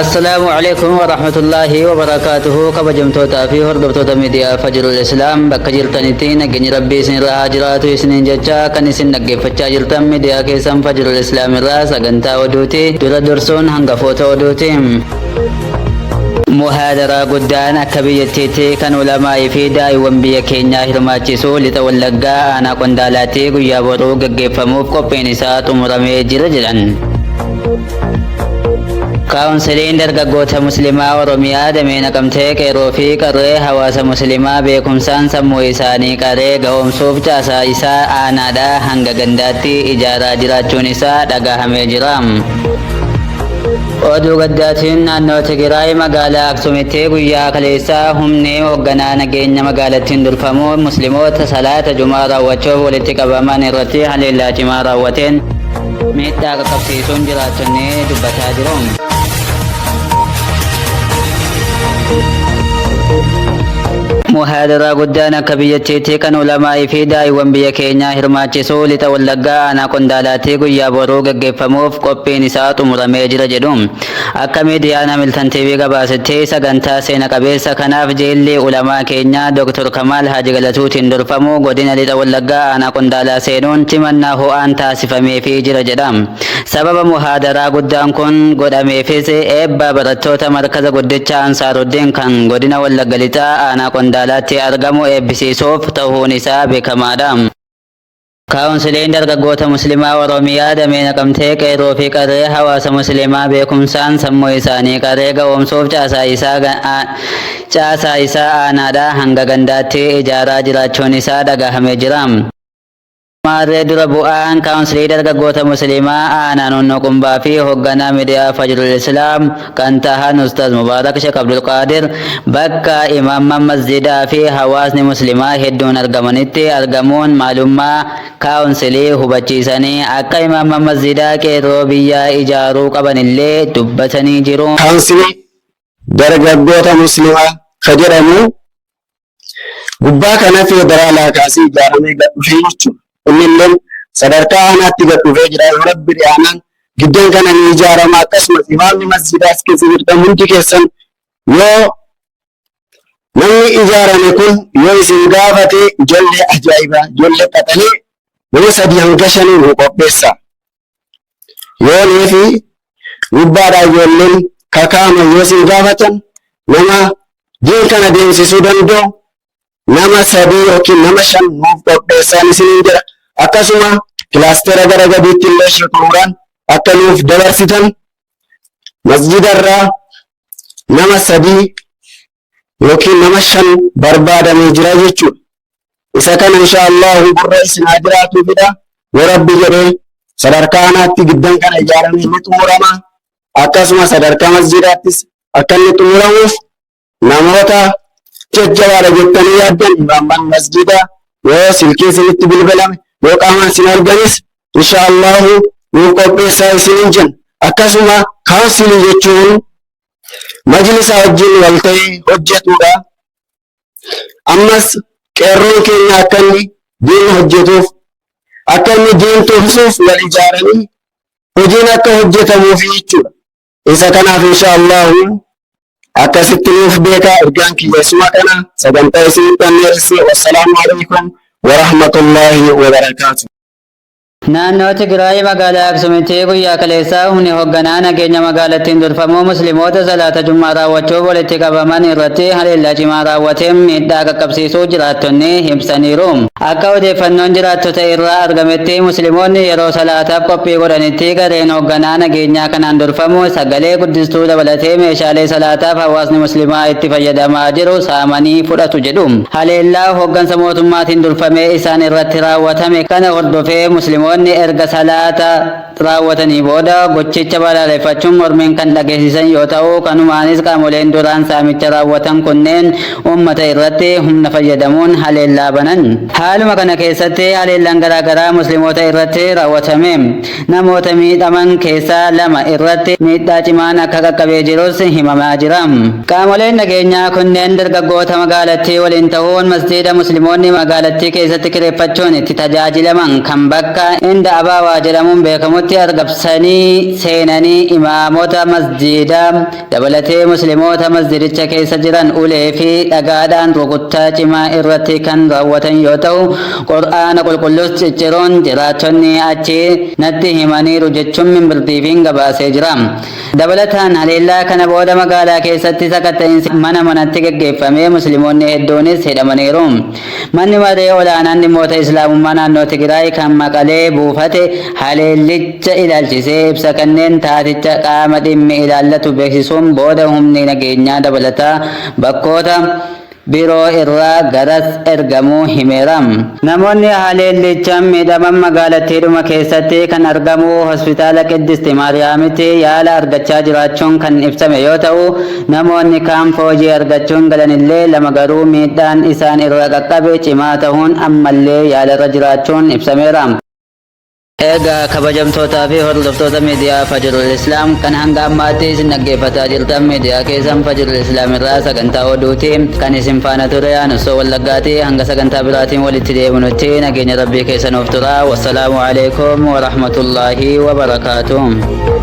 السلام عليكم ورحمة الله وبركاته كبجمتوتا في هردبتوتا ميديا فجر الإسلام بكجر تنتين جن ربي سن راجرات سنين جچا كن سن نجف فجر ميديا كيسم فجر الإسلام الراس أجنتا ودوتي دولا درسون هنگا فوتو ودوتي محاضرة قدان أكبيتي كان علماء في داي وانبيا كينيا هرماتيسو لتولقا أنا قندالاتي قيا بروق قفموف قبين سات مرمي جرجلن kaawunsiliin dargaggoota muslimaa oromiyaa damee naqamtee qeerroo fi qarree hawaasa muslimaa beekumsaan sammuu isaanii qaree ga'oomsuuf caasaa isaa aanaadhaa hanga gandaatti ijaaraa jiraachuun isaa dhagahamee jira. Oduu gaddaatiin naannoo Tigraay magaalaa Aksuumitti guyyaa kaleessaa humni hoogganaa nageenya magaalattiin durfamu musliimoota salaata jumaa raawwachuuf walitti qabaman irratti haleellaa cimaa raawwateen miidhaa qaqqabsiisuun jiraattonni dubbataa jiru. محاضرة قدانا كبيتي كان علماء في داي وانبيا كينيا هرماتيسو لتولقا أنا قندالاتي قيا بروغ قفموف قبين سات مرمي جرى جدوم أكا ميديانا ملتن تيوي قباستي سغنتا سينا قبيسا كناف جيلي علماء كينيا دكتور كمال حاج غلطو تندرفمو قدنا لتولقا أنا قندالا سينون تمناه أن تاسفمي في جرى جدام سبب محاضرة قدان كن قدامي فيسي إبا برطوتا مركز قدتشا أنصار الدين كان قدنا ولقلتا أنا قندالا alaatti argamu eebbisiisuuf ta'uun isaa beekamaadha. Kaawunsiliin dargaggoota muslimaa oromiyaa damee naqamtee qeerroo fi qarree hawaasa muslimaa beekumsaan sammuu isaanii qaree ga'oomsuuf caasaa isaa aanaadhaa hanga gandaatti ijaaraa jiraachuun isaa dhagahamee jira. Maarree dura bu'aan kaawunsilii dargaggoota muslimaa aanaa naannoo qumbaa fi hoogganaa miidiyaa fajrul islaam kan tahan ustaaz mubaarak sheek abdul qaadir bakka imaamman masjidaa fi hawaasni muslimaa hedduun argamanitti argamuun maalummaa kaawunsilii hubachiisanii akka imaamman masjidaa qeerroo biyyaa ijaaruu qabanillee dubbatanii jiru. Kaawunsilii dargaggoota muslimaa kan jedhamu gubbaa kana federaalaa kaasee ijaaramee gad dhufee jechuudha. Innilleen sadarkaa aanaatti gad dhufee jira. Yoo rabbi dhiyaanaan giddeen kana ni ijaarama. Akkasumas imaamni masjidaas keessa jirtan hundi keessan yoo namni ijaarame kun yoo isin gaafate ijoollee ajaa'ibaa ijoollee qaxalee nama 3 hanga 5 nu qopheessa. Yoo neefi gubbaadhaa ijoolleen kakaama yoo isin gaafatan nama diin kana deemsisuu danda'u nama 3 yookiin nama 5 nuuf qopheessaan isiniin jira. Akkasuma kilaastera gara gadiitti illee shekuuraan akka nuuf dabarsitan masjidarraa nama 3 yookiin nama 5 barbaadamee jira jechuudha. Isa kana inshaallahu gurra isin haa jiraatuufidha. Yoo rabbi jedhee sadarkaa aanaatti giddan kana ijaaramee ni xumurama. Akkasuma sadarkaa masjidaattis akka inni xumuramuuf namoota jajjabaadha jettanii yaaddan imaamman masjidaa yoo silkii isinitti bilbilame yoo qaamaan isin arganis inshaallahu nuuf qopheessaa isiniin jenna. Akkasuma kaawunsilii jechuun majlisa wajjin wal ta'ee hojjetudha. Ammas qeerroon keenya akka inni diin hojjetuuf akka inni diin tumsuuf wal ijaaranii hojiin akka hojjetamuuf jechuudha. Isa kanaaf inshaallahu akkasitti nuuf beekaa ergaan kiyyeessuma kana sagantaa isin tanneerse. Wassalaamu alaikum wa rahmatullahi wa barakaatuh. Naannoo Tigraay magaalaa Aksuumitti guyyaa kaleessaa humni hoogganaa nageenya magaalattiin durfamu musliimoota salaata jummaa raawwachuuf walitti qabaman irratti haleellaa cimaa raawwateen miidhaa qaqqabsiisuu jiraattonni ibsaniiru. Akka odeeffannoon jiraattota irraa argametti musliimoonni yeroo salaataaf qophii godhanitti gareen hoogganaa nageenyaa kanaan durfamu sagalee guddistuu dabalatee meeshaalee salaataaf hawaasni muslimaa itti fayyadamaa jiru saamanii fudhatu jedhu. Haleellaa hooggansa mootummaatiin durfamee isaan irratti raawwatame kana hordofee musliimoonni erga salaata raawwatanii booda gochicha balaaleffachuun mormiin kan dhageessisan yoo ta'u kanumaanis qaamoleen duraan saamicha raawwatan kunneen uummata irratti humna fayyadamuun haleellaa banan. Haaluma kana keessatti haleellaan garaagaraa musliimoota irratti raawwatame. Namoota miidhaman keessaa 2 irratti miidhaa cimaan akka qaqqabee jirus himamaa jira. Qaamoleen nageenyaa kunneen dargaggoota magaalattii waliin ta'uun masjiida musliimoonni magaalattii keessatti kireeffachuun itti tajaajilaman kan bakka Inda Abaawaa jedhamuun beekamutti argamsanii seenanii imaamota masjiidaa dabalatee musliimoota masjidicha keessa jiran ulee fi dhagaadhaan rukuttaa cimaa irratti kan raawwatan yoo ta'u, Qur'aana qulqulluus cicciruun jiraattonni achi natti himaniiru jechuun Minbirtiifiin gabaasee jira. Dabalataan haleellaa kana booda magaalaa keessatti sakatta'insi manatti gaggeeffamee musliimoonni hedduunis hidhamaniiru. Manni maree olaanaan dhimmoota islaamummaa naannoo Tigraay kan Maqalee buufate haleellicha ilaalchisee ibsa kanneen taaticha qaama dhimmi ilaallatu beeksisuun booda humni nageenyaa dabalataa bakkoota biroo irraa garas ergamuu himeera. Namoonni haleellichaan miidhaman magaalattiidhuma keessatti kan argamu hospitaala Qiddisti Maariyaamitti yaala argachaa jiraachuun kan ibsame yoo ta'u, namoonni kaan foojii argachuun galanillee 2 garuu miidhaan isaan irra qaqqabe cimaa ta'uun ammallee yaalarra jiraachuun ibsameera. Egaa kabajamtootaa fi hordoftoota miidiyaa Fajrul Islaam kan hanga ammaatti isin dhaggeeffataa jirtan miidiyaa keessan Fajrul Islaam irraa sagantaa oduuti kan isin faana ture Anusoo Wallaggaati. Hanga sagantaa biraatiin walitti deebinutti nageenya Rabbii keessanuuf tura. Wassalaamu alaikum wa rahmatullahi wa barakaatuh.